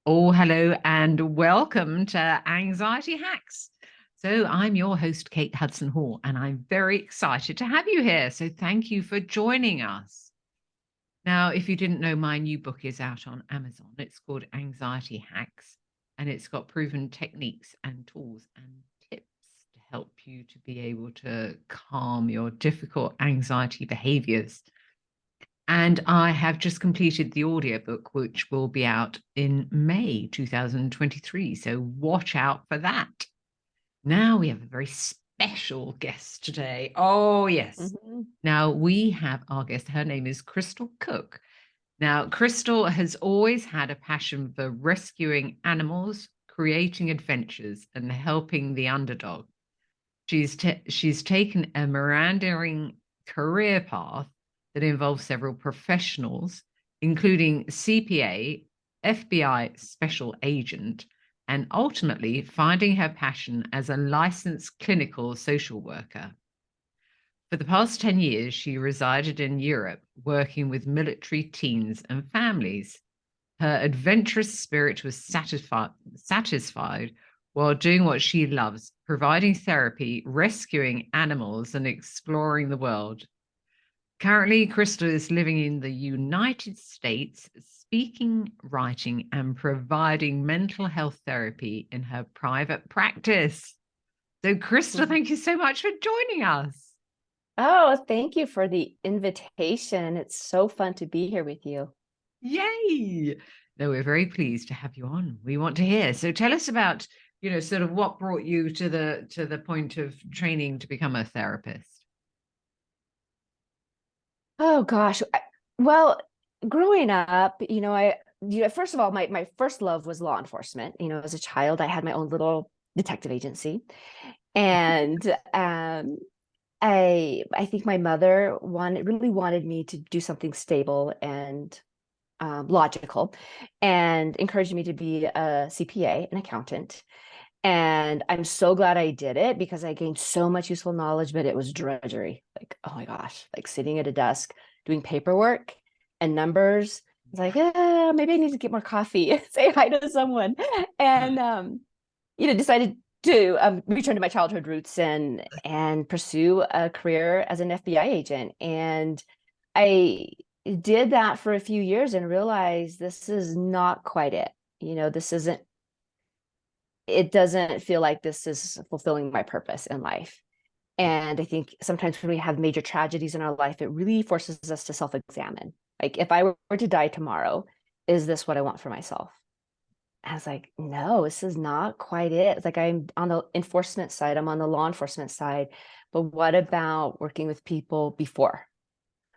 Oh, hello and welcome to Anxiety Hacks. So, I'm your host, Kate Hudson-Hall, and I'm very excited to have you here. So, thank you for joining us. Now, if you didn't know, my new book is out on Amazon. It's called Anxiety Hacks, and it's got proven techniques and tools and tips to help you to be able to calm your difficult anxiety behaviors. And I have just completed the audiobook, which will be out in May 2023. So watch out for that. Now we have a very special guest today. Oh, yes. Now we have our guest. Her name is Cristal Cook. Now, Cristal has always had a passion for rescuing animals, creating adventures, and helping the underdog. She's taken a meandering career path that involves several professionals, including CPA, FBI special agent, and ultimately finding her passion as a licensed clinical social worker. For the past 10 years, she resided in Europe, working with military teens and families. Her adventurous spirit was satisfied while doing what she loves, providing therapy, rescuing animals, and exploring the world. Currently, Cristal is living in the United States, speaking, writing, and providing mental health therapy in her private practice. So, Cristal, thank you so much for joining us. Oh, thank you for the invitation. It's so fun to be here with you. Yay! No, we're very pleased to have you on. We want to hear. So tell us about, sort of what brought you to the point of training to become a therapist. Oh gosh. Well, growing up, first of all, my first love was law enforcement. As a child, I had my own little detective agency. And I think my mother really wanted me to do something stable and logical, and encouraged me to be a CPA, an accountant. And I'm so glad I did it because I gained so much useful knowledge, but it was drudgery. Like, oh my gosh, like sitting at a desk doing paperwork and numbers. It's like, maybe I need to get more coffee, say hi to someone. And, decided to return to my childhood roots and pursue a career as an FBI agent. And I did that for a few years and realized this is not quite it. It doesn't feel like this is fulfilling my purpose in life. And I think sometimes when we have major tragedies in our life, it really forces us to self-examine. Like, if I were to die tomorrow, is this what I want for myself? I was like, no, this is not quite it. It's like, I'm on the enforcement side, I'm on the law enforcement side, but what about working with people before?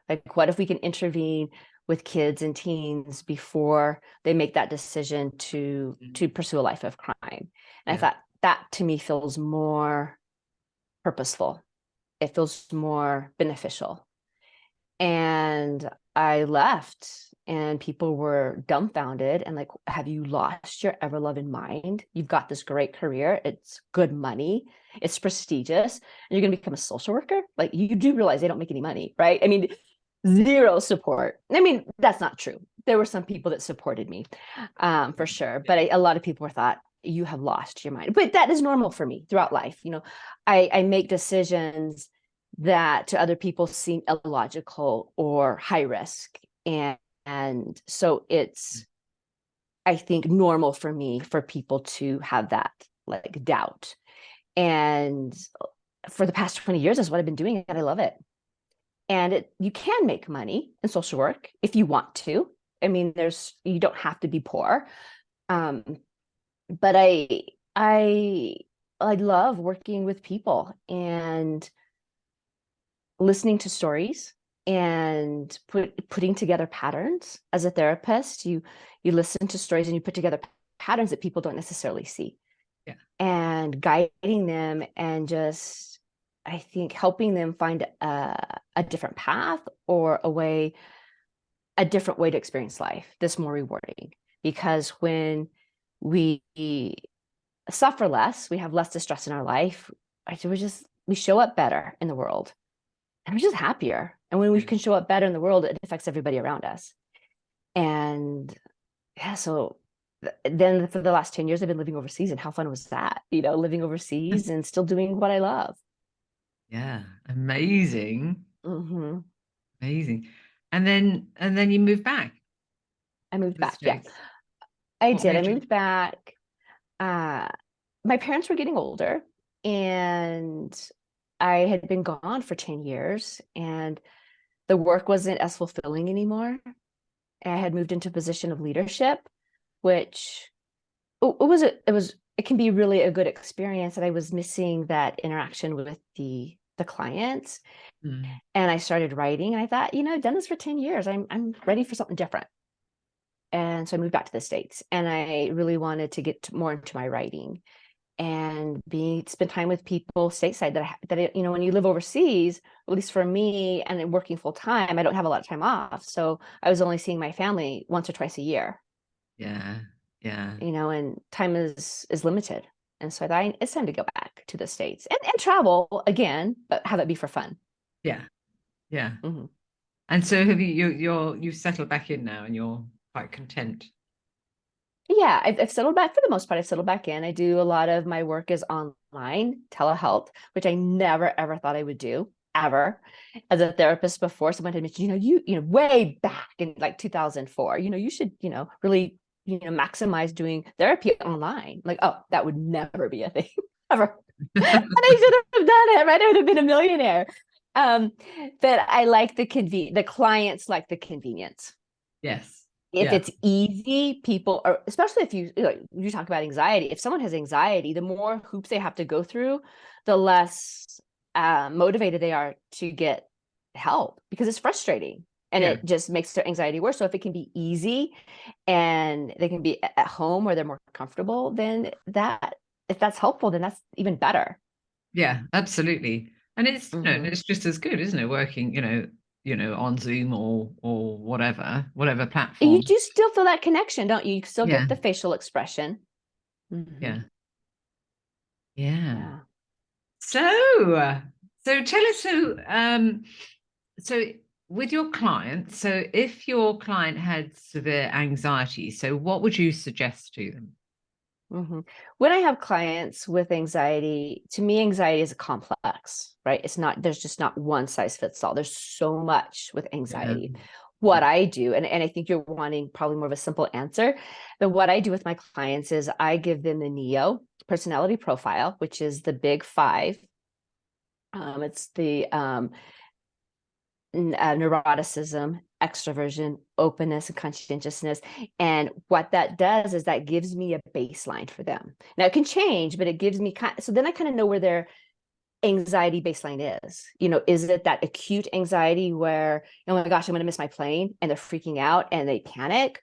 Like, what if we can intervene with kids and teens before they make that decision to pursue a life of crime? And I thought that to me feels more purposeful. It feels more beneficial. And I left, and people were dumbfounded and like, have you lost your ever loving mind? You've got this great career. It's good money. It's prestigious. And you're going to become a social worker? Like, you do realize they don't make any money, right? I mean, zero support. I mean, that's not true. There were some people that supported me, for sure. But a lot of people thought, you have lost your mind. But that is normal for me throughout life. I make decisions that to other people seem illogical or high risk. And so it's, I think, normal for me for people to have that like doubt. And for the past 20 years, that's what I've been doing, and I love it. And you can make money in social work if you want to. I mean, you don't have to be poor. But I love working with people and listening to stories and putting together patterns. As a therapist, you listen to stories and you put together patterns that people don't necessarily see. Yeah. And guiding them and just, I think, helping them find a different path or a different way to experience life that's more rewarding. Because when we suffer less, we have less distress in our life, we show up better in the world, and we're just happier. And when we can show up better in the world, it affects everybody around us. And yeah, so then for the last 10 years, I've been living overseas, and how fun was that? Living overseas and still doing what I love. Yeah, amazing. Hmm. Amazing. And then you moved back I moved to the back. Yeah, States. I What did. I made you? moved back. Uh, my parents were getting older, and I had been gone for 10 years, and the work wasn't as fulfilling anymore. And I had moved into a position of leadership, which it can be really a good experience. And I was missing that interaction with the clients. Mm, And I started writing, and I thought, I've done this for 10 years. I'm ready for something different. And so I moved back to the States, and I really wanted to get more into my writing and spend time with people stateside when you live overseas, at least for me, and then working full time, I don't have a lot of time off. So I was only seeing my family once or twice a year, yeah, yeah, and time is limited. And so I thought it's time to go back to the States and travel again, but have it be for fun. yeah, yeah. Hmm. And so have you've settled back in now and you're quite content. Yeah, I've settled back for the most part. I've settled back in. I do a lot of my work is online, telehealth, which I never ever thought I would do ever. As a therapist before, someone had mentioned, way back in like 2004, you should, really, maximize doing therapy online. Like, oh, that would never be a thing ever. And I should have done it, right? I would have been a millionaire. Um, but I like the clients like the convenience. Yes. If Yeah. it's easy, people are, especially if you talk about anxiety, if someone has anxiety, the more hoops they have to go through, the less motivated they are to get help, because it's frustrating and Yeah. it just makes their anxiety worse. So if it can be easy and they can be at home where they're more comfortable, then if that's helpful, then that's even better. Yeah, absolutely. And it's, Hmm. it's just as good, isn't it? Working, on Zoom or whatever You platform. do still feel that connection, don't you? You still Yeah. get the facial expression. Hmm. Yeah. Yeah. Yeah. So tell us, so with your clients, so if your client had severe anxiety, so what would you suggest to them? Hmm. When I have clients with anxiety, to me, anxiety is a complex, right? There's just not one size fits all. There's so much with Yeah. anxiety. What I do, and I think you're wanting probably more of a simple answer, but what I do with my clients is I give them the NEO personality profile, which is the big five. It's the neuroticism, extroversion, openness, and conscientiousness. And what that does is that gives me a baseline for them. Now it can change, but it gives me so then I kind of know where their anxiety baseline is. Is it that acute anxiety where, oh my gosh, I'm going to miss my plane, and they're freaking out and they panic?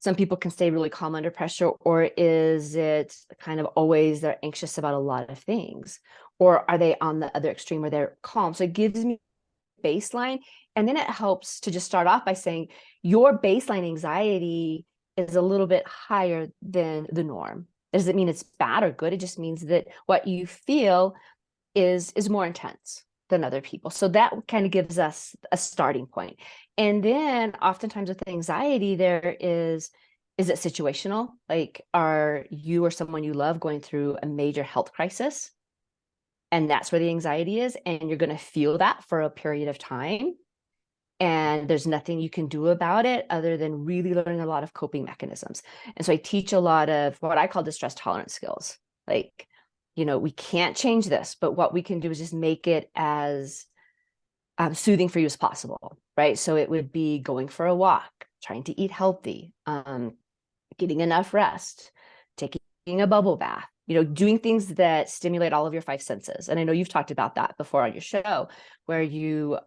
Some people can stay really calm under pressure, or is it kind of always they're anxious about a lot of things? Or are they on the other extreme where they're calm? So it gives me baseline. And then it helps to just start off by saying your baseline anxiety is a little bit higher than the norm. Does it mean it's bad or good? It just means that what you feel is more intense than other people. So that kind of gives us a starting point. And then oftentimes with anxiety, is it situational? Like, are you or someone you love going through a major health crisis? And that's where the anxiety is. And you're going to feel that for a period of time. And there's nothing you can do about it other than really learning a lot of coping mechanisms. And so I teach a lot of what I call distress tolerance skills. Like, we can't change this, but what we can do is just make it as soothing for you as possible, right? So it would be going for a walk, trying to eat healthy, getting enough rest, taking a bubble bath, doing things that stimulate all of your five senses. And I know you've talked about that before on your show, where you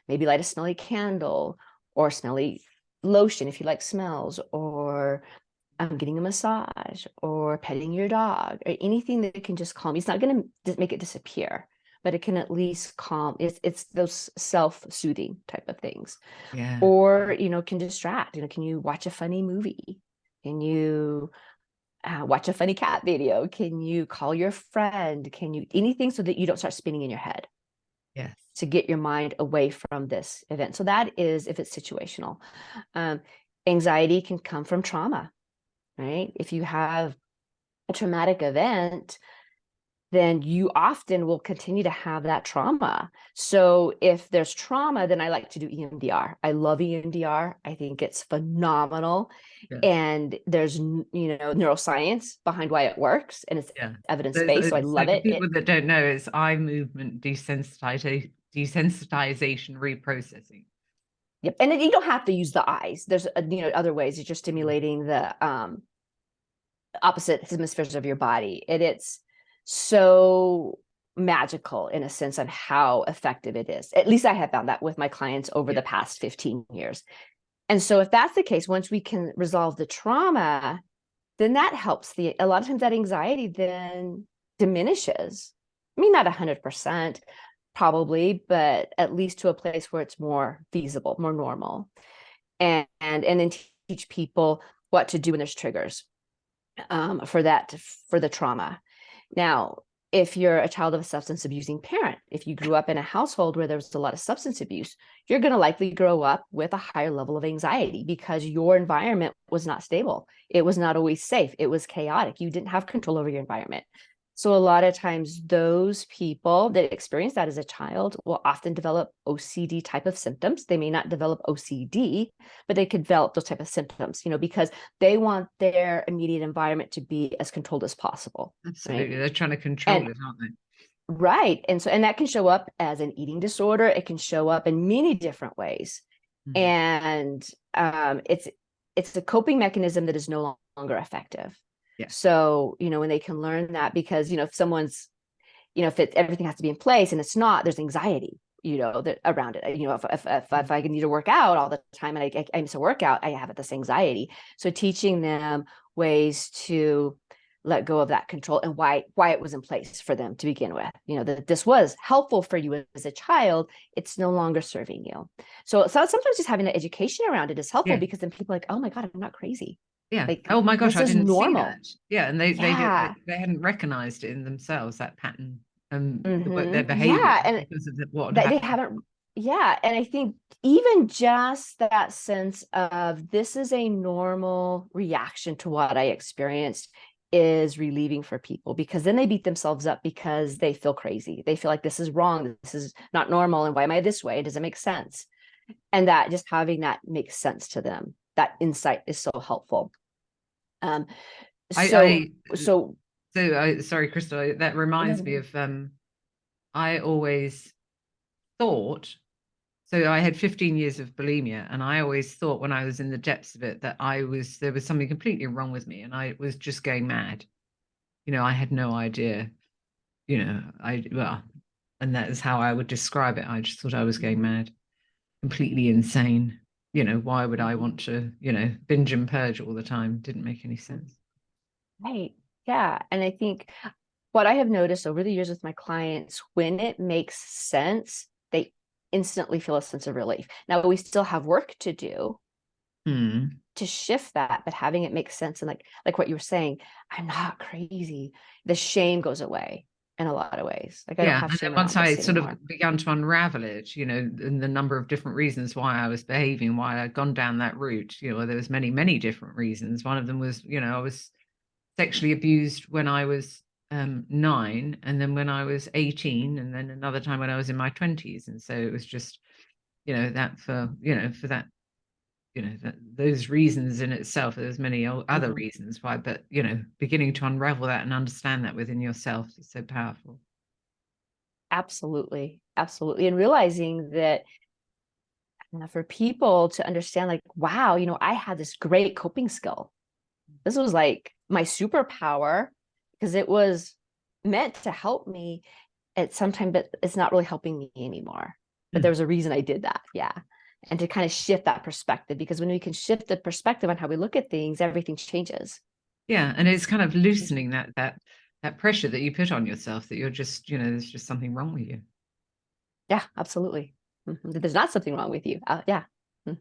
maybe light a smelly candle or smelly lotion if you like smells, or getting a massage or petting your dog, or anything that can just calm you. It's not going to make it disappear, but it can at least calm. It's those self-soothing type of things. Yeah. Or, can distract. Can you watch a funny movie? Can you watch a funny cat video? Can you call your friend? Can you anything so that you don't start spinning in your head, Yes. to get your mind away from this event? So that is if it's situational. Um, Anxiety can come from trauma. right? If you have a traumatic event, then you often will continue to have that trauma. So if there's trauma, then I like to do EMDR. I love EMDR. I think it's phenomenal. Yeah. And there's, neuroscience behind why it works, and it's Yeah. evidence-based. So I So love for it. people that don't know, it's eye movement desensitization reprocessing. Yep. And then you don't have to use the eyes. There's, other ways. It's just stimulating the opposite hemispheres of your body. And it's so magical in a sense on how effective it is. At least I have found that with my clients over the past 15 years. And so if that's the case, once we can resolve the trauma, then that helps a lot of times that anxiety then diminishes. I mean, not 100% probably, but at least to a place where it's more feasible, more normal. And then teach people what to do when there's triggers for the trauma. Now, if you're a child of a substance abusing parent, if you grew up in a household where there was a lot of substance abuse, you're going to likely grow up with a higher level of anxiety because your environment was not stable. It was not always safe. It was chaotic. You didn't have control over your environment. So a lot of times those people that experience that as a child will often develop OCD type of symptoms. They may not develop OCD, but they could develop those type of symptoms, because they want their immediate environment to be as controlled as possible. Absolutely. Right? They're trying to control it, aren't they? Right. And that can show up as an eating disorder. It can show up in many different ways. And it's a coping mechanism that is no longer effective. Yeah. So, when they can learn that, because, if someone's, if everything has to be in place and it's not, there's anxiety, that around it. If I need to work out all the time and I miss a workout, I have this anxiety. So teaching them ways to let go of that control and why it was in place for them to begin with, that this was helpful for you as a child, it's no longer serving you. So sometimes just having an education around it is helpful, because then people are like, oh my God, I'm not crazy. Yeah. Like, Oh my gosh, I didn't see that. Yeah. And they hadn't recognized it in themselves, that pattern, their behavior, and because of what they happened. haven't. Yeah. And I think even just that sense of this is a normal reaction to what I experienced is relieving for people, because then they beat themselves up because they feel crazy. They feel like this is wrong. This is not normal. And why am I this way? It doesn't make sense. And that just having that makes sense to them. That insight is so helpful. Sorry, Crystal, that reminds me of, I always thought, so I had 15 years of bulimia, and I always thought when I was in the depths of it that there was something completely wrong with me and I was just going mad. I had no idea, and that is how I would describe it. I just thought I was going mad, completely insane. Why would I want to, binge and purge all the time? Didn't make any sense. Right. Yeah. And I think what I have noticed over the years with my clients, when it makes sense, they instantly feel a sense of relief. Now, we still have work to do to shift that, but having it make sense, and like what you were saying, I'm not crazy. The shame goes away in a lot of ways. Like, I don't have shame once around I this sort anymore. of began to unravel it, and the number of different reasons why I was behaving, why I'd gone down that route, there was many, many different reasons. One of them was, I was sexually abused when I was 9, and then when I was 18, and then another time when I was in my 20s. And so it was just, that for that, those reasons in itself. There's many other reasons why, but beginning to unravel that and understand that within yourself is so powerful. Absolutely. Absolutely. And realizing that for people to understand, like, wow, I had this great coping skill. This was like my superpower, because it was meant to help me at some time, but it's not really helping me anymore. But there was a reason I did that. Yeah. And to kind of shift that perspective, because when we can shift the perspective on how we look at things, everything changes. Yeah. And it's kind of loosening that pressure that you put on yourself, that you're just, there's just something wrong with you. Yeah, absolutely. There's not something wrong with you. Yeah.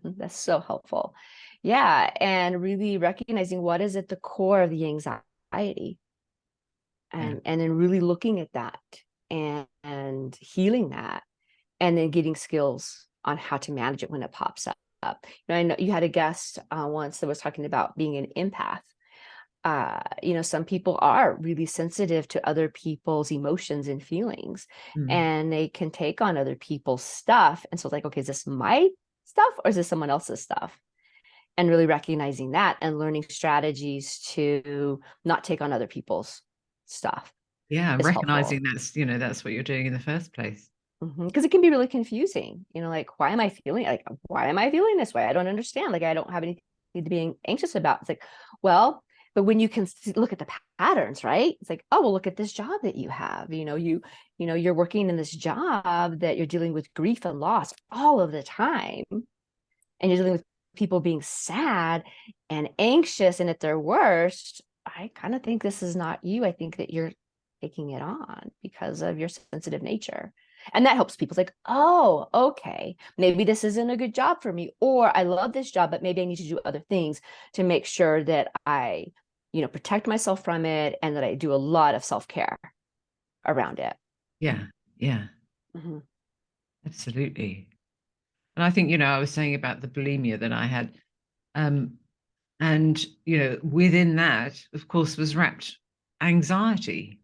That's so helpful. Yeah. And really recognizing what is at the core of the anxiety, and then really looking at that and healing that, and then getting skills on how to manage it when it pops up. I know you had a guest once that was talking about being an empath. some people are really sensitive to other people's emotions and feelings, and they can take on other people's stuff. And so it's like, okay, is this my stuff or is this someone else's stuff? And really recognizing that and learning strategies to not take on other people's stuff. Yeah, Is recognizing helpful. that's what you're doing in the first place. Because it can be really confusing, like, why am I feeling this way? I don't understand. Like, I don't have anything to be anxious about. It's like, well, but when you can look at the patterns, right? It's like, oh, well, look at this job that you have. You're working in this job that you're dealing with grief and loss all of the time, and you're dealing with people being sad and anxious and at their worst. I kind of think this is not you. I think that you're taking it on because of your sensitive nature. And that helps people. It's like, oh, okay, maybe this isn't a good job for me, or I love this job, but maybe I need to do other things to make sure that I, protect myself from it, and that I do a lot of self-care around it. Yeah, yeah, absolutely. And I think, I was saying about the bulimia that I had, and, within that, of course, was wrapped anxiety,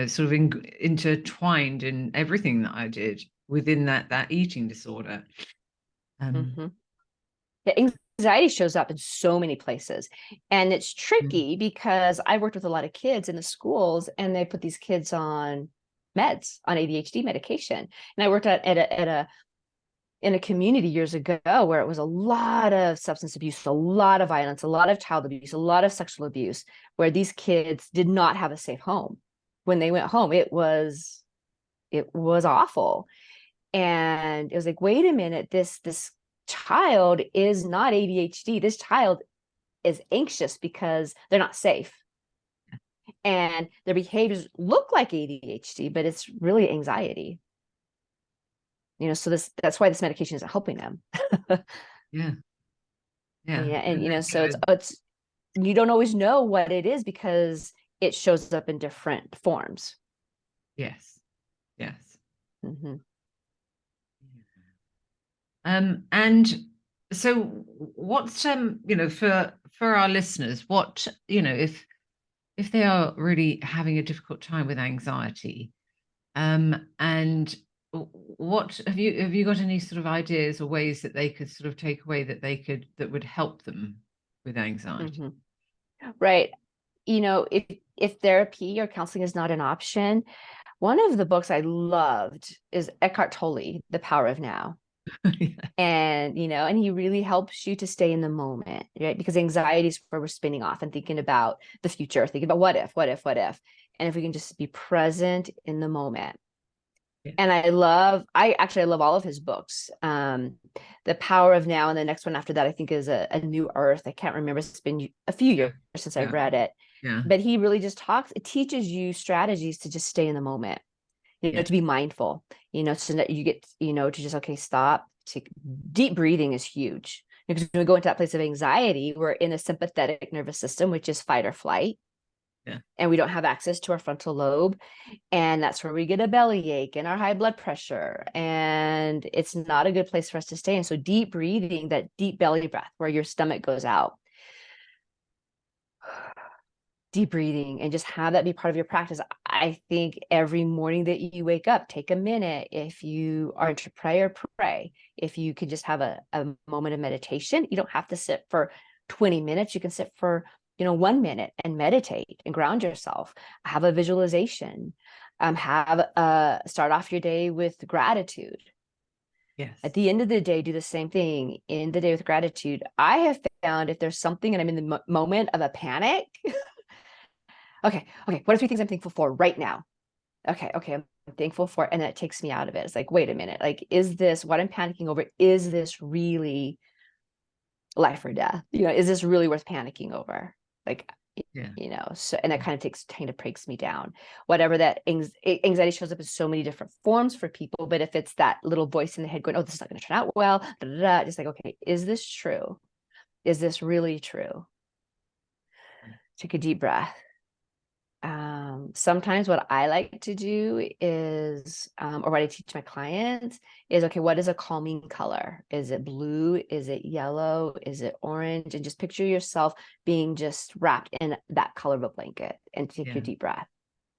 sort of intertwined in everything that I did within that eating disorder. Yeah, anxiety shows up in so many places, and it's tricky because I worked with a lot of kids in the schools, and they put these kids on meds, on ADHD medication. And I worked in a community years ago where it was a lot of substance abuse, a lot of violence, a lot of child abuse, a lot of sexual abuse, where these kids did not have a safe home. When they went home, it was awful. And it was like, wait a minute, this child is not ADHD. This child is anxious because they're not safe. And their behaviors look like ADHD, but it's really anxiety. So that's why this medication isn't helping them. Yeah. Yeah. Yeah. And so it's you don't always know what it is because it shows up in different forms. Yes. Yes. Mm-hmm. And so what's for our listeners, what, if they are really having a difficult time with anxiety, and what have you got any sort of ideas or ways that they could sort of take away that would help them with anxiety? Right. If therapy or counseling is not an option, one of the books I loved is Eckhart Tolle, The Power of Now. Yeah. And he really helps you to stay in the moment, right? Because anxiety is where we're spinning off and thinking about the future, thinking about what if. And if we can just be present in the moment. Yeah. And I love all of his books. The Power of Now, and the next one after that, I think, is a New Earth. I can't remember. It's been a few years since I've read it. Yeah. But he really just it teaches you strategies to just stay in the moment, to be mindful, so that you get, to just, okay, stop. Deep breathing is huge, because when we go into that place of anxiety, we're in a sympathetic nervous system, which is fight or flight. Yeah. And we don't have access to our frontal lobe. And that's where we get a bellyache and our high blood pressure. And it's not a good place for us to stay in. So deep breathing, that deep belly breath where your stomach goes out. Deep breathing, and just have that be part of your practice. I think every morning that you wake up, take a minute. If you are into prayer, pray. If you could just have a moment of meditation, you don't have to sit for 20 minutes. You can sit for 1 minute and meditate and ground yourself. Have a visualization. Start off your day with gratitude. Yes. At the end of the day, do the same thing in the day with gratitude. I have found if there's something and I'm in the moment of a panic, okay, what are 3 things I'm thankful for right now? Okay, I'm thankful for it. And that takes me out of it. It's like, wait a minute, like, is this what I'm panicking over? Is this really life or death? Is this really worth panicking over? Like, so, and that kind of breaks me down. Whatever that anxiety shows up in so many different forms for people. But if it's that little voice in the head going, oh, this is not going to turn out well, just like, okay, is this true? Is this really true? Take a deep breath. Sometimes what I like to do is, or what I teach my clients is, okay, what is a calming color? Is it blue? Is it yellow? Is it orange? And just picture yourself being just wrapped in that color of a blanket, and take Yeah. your deep breath.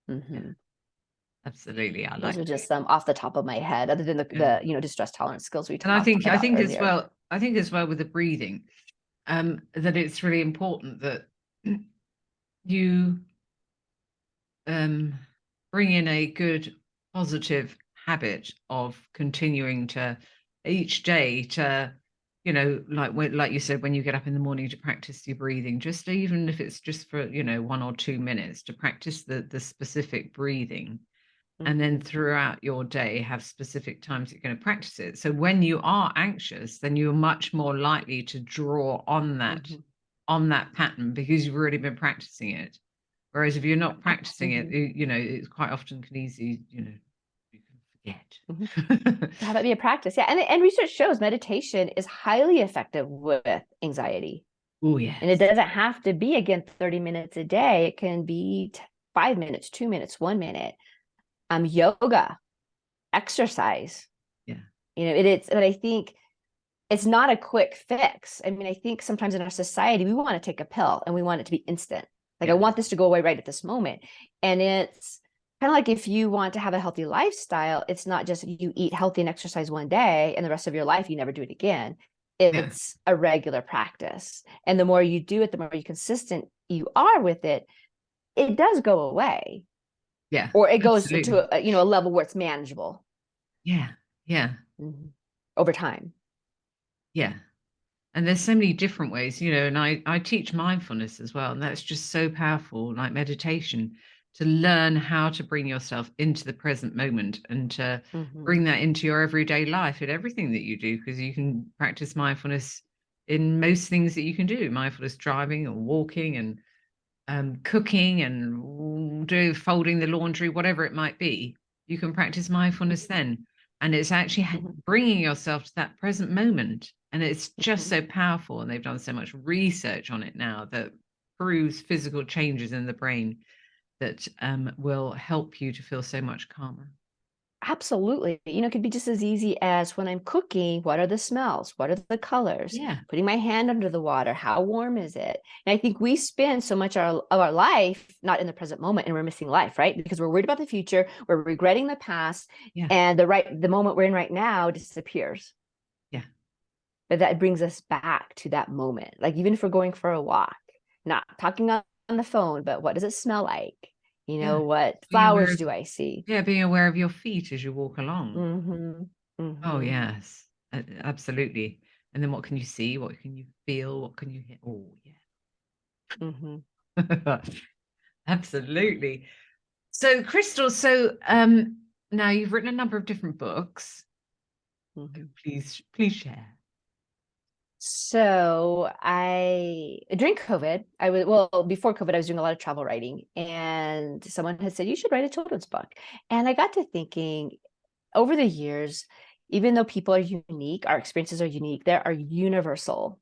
Yeah. Absolutely. I Those like are that. just some off the top of my head, other than Yeah. the distress tolerance skills we And I talked think about as earlier. well, with the breathing, that it's really important that you bring in a good positive habit of continuing to each day to, like you said, when you get up in the morning, to practice your breathing, just even if it's just for 1 or 2 minutes, to practice the specific breathing. And then Mhm, throughout your day, have specific times you're going to practice it. So when you are anxious, then you're much more likely to draw mhm, on that pattern, because you've already been practicing it. Whereas if you're not practicing it, mhm, it's quite often can easy, you mhm. can forget. Have that be a practice. Yeah. And research shows meditation is highly effective with anxiety. Oh, And it yes. doesn't have to be, again, 30 minutes a day. It can be 5 minutes, 2 minutes, 1 minute. Yoga, exercise. Yeah. But I think it's not a quick fix. I mean, I think sometimes in our society, we want to take a pill and we want it to be instant. Like, I Yeah. want this to go away right at this moment. And it's kind of like, if you want to have a healthy lifestyle, it's not just you eat healthy and exercise one day and the rest of your life you never do it again. Yeah. It's a regular practice. And the more you do it, the more consistent you are with it, it does go away. Yeah. Or it goes Absolutely. to a level where it's manageable. Yeah. Yeah. Mhm. Over time. Yeah. And there's so many different ways, and I teach mindfulness as well. And that's just so powerful, like meditation, to learn how to bring yourself into the present moment and to Mhm. bring that into your everyday life and everything that you do, because you can practice mindfulness in most things that you can do. Mindfulness driving or walking, and cooking, and do folding the laundry, whatever it might be. You can practice mindfulness then. And it's actually Mhm. bringing yourself to that present moment. And it's just Mhm. so powerful. And they've done so much research on it now that proves physical changes in the brain that will help you to feel so much calmer. Absolutely. It could be just as easy as, when I'm cooking, what are the smells? What are the colors? Yeah. Putting my hand under the water, how warm is it? And I think we spend so much of our life not in the present moment, and we're missing life, right? Because we're worried about the future, we're regretting the past, Yeah. and the moment we're in right now disappears. Yeah. But that brings us back to that moment. Like, even if we're going for a walk, not talking on the phone, but what does it smell like? Yeah. What Being aware flowers of, do I see? yeah, being aware of your feet as you walk along. Mm-hmm. Oh, Mm-hmm. yes, absolutely. And then what can you see? What can you feel? What can you hear? Oh, Mm-hmm. yeah. Absolutely. So, Crystal, now you've written a number of different books. So Mm-hmm. please share. So during COVID, before COVID, I was doing a lot of travel writing, and someone had said, you should write a children's book. And I got to thinking, over the years, even though people are unique, our experiences are unique, there are universal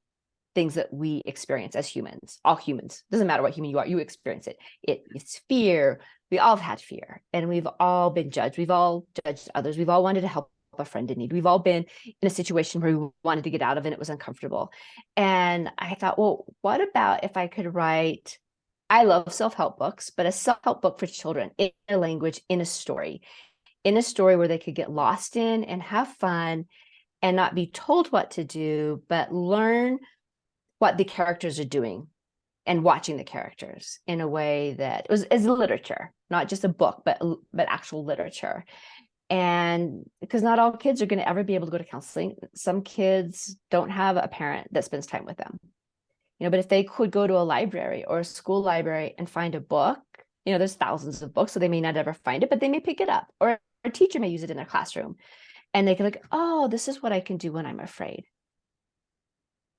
things that we experience as humans. All humans, doesn't matter what human you are, you experience it. It's fear. We all have had fear, and we've all been judged. We've all judged others. We've all wanted to help a friend in need. We've all been in a situation where we wanted to get out of it and it was uncomfortable. And I thought, well, what about if I could write, I love self-help books, but a self-help book for children, in a language, in a story where they could get lost in and have fun, and not be told what to do, but learn what the characters are doing, and watching the characters in a way that was as literature, not just a book, but actual literature. And because not all kids are going to ever be able to go to counseling, some kids don't have a parent that spends time with them. But if they could go to a library or a school library and find a book, there's thousands of books, so they may not ever find it, but they may pick it up, or a teacher may use it in their classroom, and they can look, oh, this is what I can do when I'm afraid.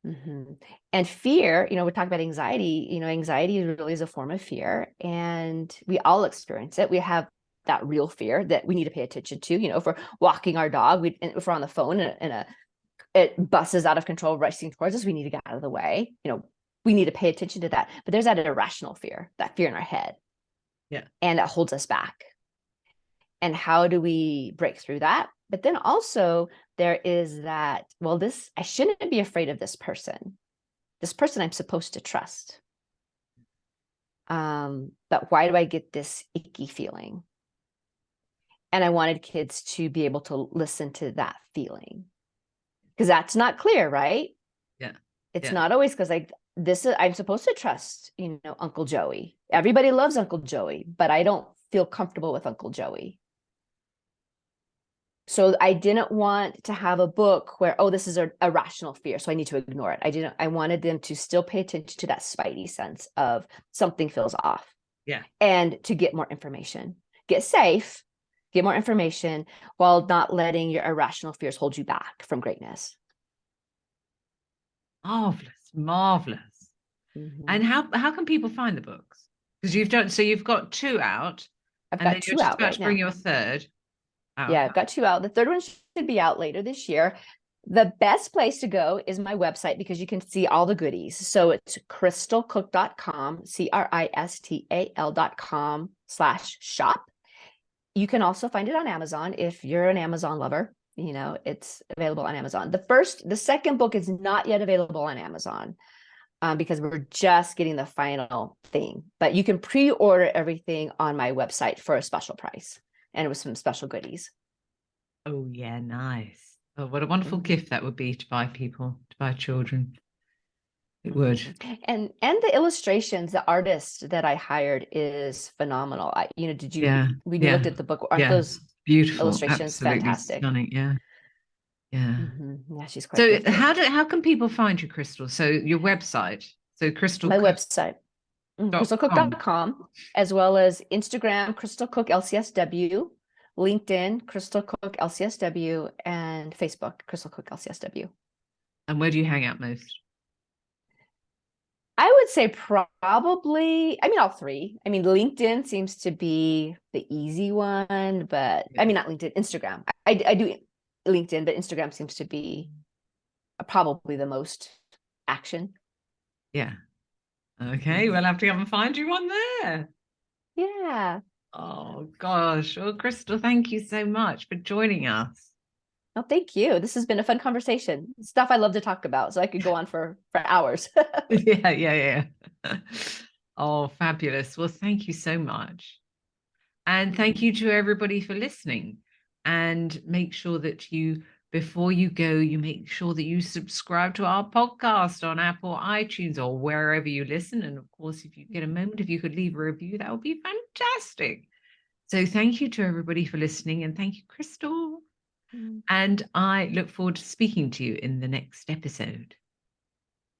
Mm-hmm. And fear, we talk about anxiety, anxiety really is a form of fear, and we all experience it. We have that real fear that we need to pay attention to. If we're walking our dog, if we're on the phone and it buses out of control racing towards us, we need to get out of the way. We need to pay attention to that. But there's that irrational fear, that fear in our head. Yeah. And it holds us back. And how do we break through that? But then also there is that, well, I shouldn't be afraid of this person. This person I'm supposed to trust. But why do I get this icky feeling? And I wanted kids to be able to listen to that feeling, because that's not clear, right? Yeah. It's not always, because I'm supposed to trust, Uncle Joey. Everybody loves Uncle Joey, but I don't feel comfortable with Uncle Joey. So I didn't want to have a book where, oh, this is a rational fear, so I need to ignore it. I wanted them to still pay attention to that spidey sense of something feels off. Yeah. And to get more information, get safe, get more information, while not letting your irrational fears hold you back from greatness. Marvelous, marvelous. Mm-hmm. And how can people find the books? Because you've got 2 out. I've And got then you're 2 just out about right to bring now. your 3rd out. Yeah, I've got 2 out. The 3rd one should be out later this year. The best place to go is my website, because you can see all the goodies. So it's cristalcook.com, CRISTAL.com/shop. You can also find it on Amazon if you're an Amazon lover. It's available on Amazon. The second book is not yet available on Amazon, because we're just getting the final thing. But you can pre-order everything on my website for a special price, and with some special goodies. Oh yeah, nice. Oh, what a wonderful gift that would be to buy children. It would. And the illustrations, the artist that I hired is phenomenal. When you looked at the book, aren't those beautiful, illustrations absolutely fantastic? stunning? Yeah. Yeah, she's quite So gifted. how can people find you, Cristal? So your website, so Cristal My Cook. website, cristalcook.com, as well as Instagram, Cristal Cook LCSW, LinkedIn, Cristal Cook LCSW, and Facebook, Cristal Cook LCSW. And where do you hang out most? I would say probably, all 3. LinkedIn seems to be the easy one, but not LinkedIn, Instagram. I do LinkedIn, but Instagram seems to be probably the most action. Yeah. Okay, we'll have to come and find you one there. Yeah. Oh gosh. Well, Cristal, thank you so much for joining us. Oh, thank you. This has been a fun conversation. Stuff I love to talk about, so I could go on for hours. Yeah. Oh, fabulous. Well, thank you so much. And thank you to everybody for listening. And make sure that before you go, you make sure that you subscribe to our podcast on Apple, iTunes, or wherever you listen. And of course, if you get a moment, if you could leave a review, that would be fantastic. So thank you to everybody for listening. And thank you, Cristal. And I look forward to speaking to you in the next episode.